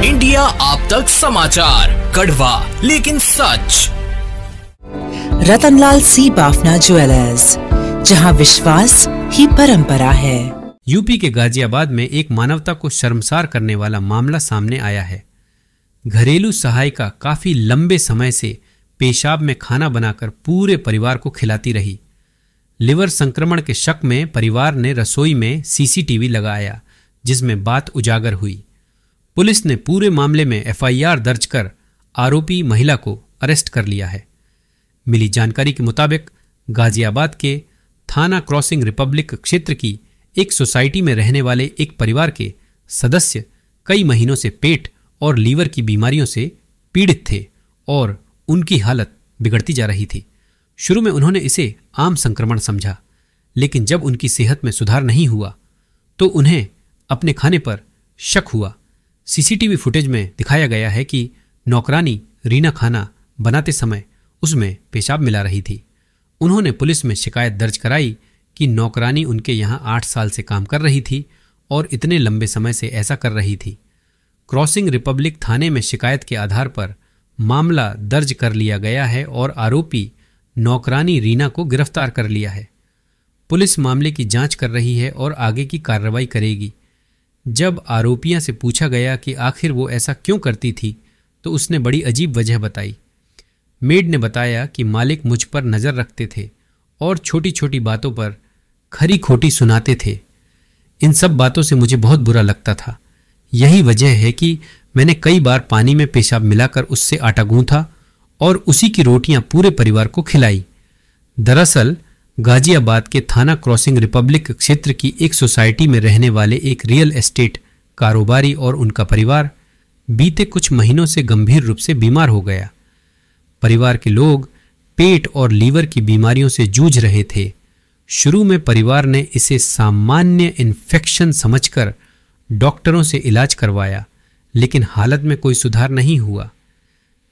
India आप तक समाचार, कड़वा लेकिन सच। रतनलाल सी बाफना ज्वेलर्स, जहां विश्वास ही परंपरा है। यूपी के गाजियाबाद में एक मानवता को शर्मसार करने वाला मामला सामने आया है। घरेलू सहायिका काफी लंबे समय से पेशाब में खाना बनाकर पूरे परिवार को खिलाती रही। लिवर संक्रमण के शक में परिवार ने रसोई में सीसीटीवी लगाया, जिसमें बात उजागर हुई। पुलिस ने पूरे मामले में एफआईआर दर्ज कर आरोपी महिला को अरेस्ट कर लिया है। मिली जानकारी के मुताबिक गाजियाबाद के थाना क्रॉसिंग रिपब्लिक क्षेत्र की एक सोसाइटी में रहने वाले एक परिवार के सदस्य कई महीनों से पेट और लीवर की बीमारियों से पीड़ित थे और उनकी हालत बिगड़ती जा रही थी। शुरू में उन्होंने इसे आम संक्रमण समझा, लेकिन जब उनकी सेहत में सुधार नहीं हुआ तो उन्हें अपने खाने पर शक हुआ। सीसीटीवी फुटेज में दिखाया गया है कि नौकरानी रीना खाना बनाते समय उसमें पेशाब मिला रही थी। उन्होंने पुलिस में शिकायत दर्ज कराई कि नौकरानी उनके यहाँ 8 साल से काम कर रही थी और इतने लंबे समय से ऐसा कर रही थी। क्रॉसिंग रिपब्लिक थाने में शिकायत के आधार पर मामला दर्ज कर लिया गया है और आरोपी नौकरानी रीना को गिरफ्तार कर लिया है। पुलिस मामले की जांच कर रही है और आगे की कार्रवाई करेगी। जब आरोपियां से पूछा गया कि आखिर वो ऐसा क्यों करती थी, तो उसने बड़ी अजीब वजह बताई। मेड ने बताया कि मालिक मुझ पर नज़र रखते थे और छोटी छोटी बातों पर खरी खोटी सुनाते थे। इन सब बातों से मुझे बहुत बुरा लगता था। यही वजह है कि मैंने कई बार पानी में पेशाब मिलाकर उससे आटा गूंथा और उसी की रोटियां पूरे परिवार को खिलाई। दरअसल गाजियाबाद के थाना क्रॉसिंग रिपब्लिक क्षेत्र की एक सोसाइटी में रहने वाले एक रियल एस्टेट कारोबारी और उनका परिवार बीते कुछ महीनों से गंभीर रूप से बीमार हो गया। परिवार के लोग पेट और लीवर की बीमारियों से जूझ रहे थे। शुरू में परिवार ने इसे सामान्य इन्फेक्शन समझकर डॉक्टरों से इलाज करवाया, लेकिन हालत में कोई सुधार नहीं हुआ।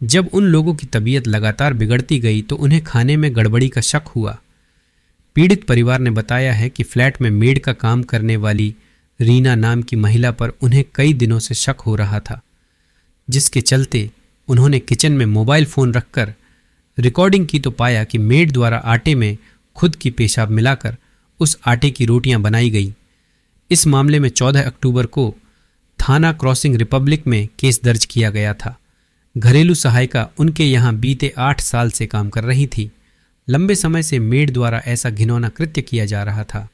जब उन लोगों की तबीयत लगातार बिगड़ती गई तो उन्हें खाने में गड़बड़ी का शक हुआ। पीड़ित परिवार ने बताया है कि फ्लैट में मेड का काम करने वाली रीना नाम की महिला पर उन्हें कई दिनों से शक हो रहा था, जिसके चलते उन्होंने किचन में मोबाइल फ़ोन रखकर रिकॉर्डिंग की तो पाया कि मेड द्वारा आटे में खुद की पेशाब मिलाकर उस आटे की रोटियां बनाई गई। इस मामले में 14 अक्टूबर को थाना क्रॉसिंग रिपब्लिक में केस दर्ज किया गया था। घरेलू सहायिका उनके यहाँ बीते 8 साल से काम कर रही थी। लंबे समय से मेड द्वारा ऐसा घिनौना कृत्य किया जा रहा था।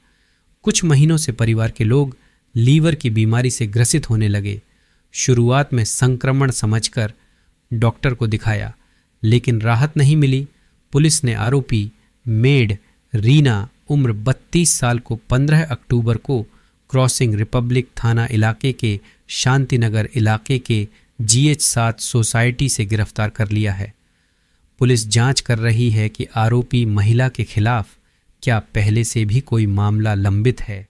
कुछ महीनों से परिवार के लोग लीवर की बीमारी से ग्रसित होने लगे। शुरुआत में संक्रमण समझकर डॉक्टर को दिखाया, लेकिन राहत नहीं मिली। पुलिस ने आरोपी मेड रीना उम्र 32 साल को 15 अक्टूबर को क्रॉसिंग रिपब्लिक थाना इलाके के शांतिनगर इलाके के GH7 सोसाइटी से गिरफ्तार कर लिया है। पुलिस जांच कर रही है कि आरोपी महिला के खिलाफ क्या पहले से भी कोई मामला लंबित है।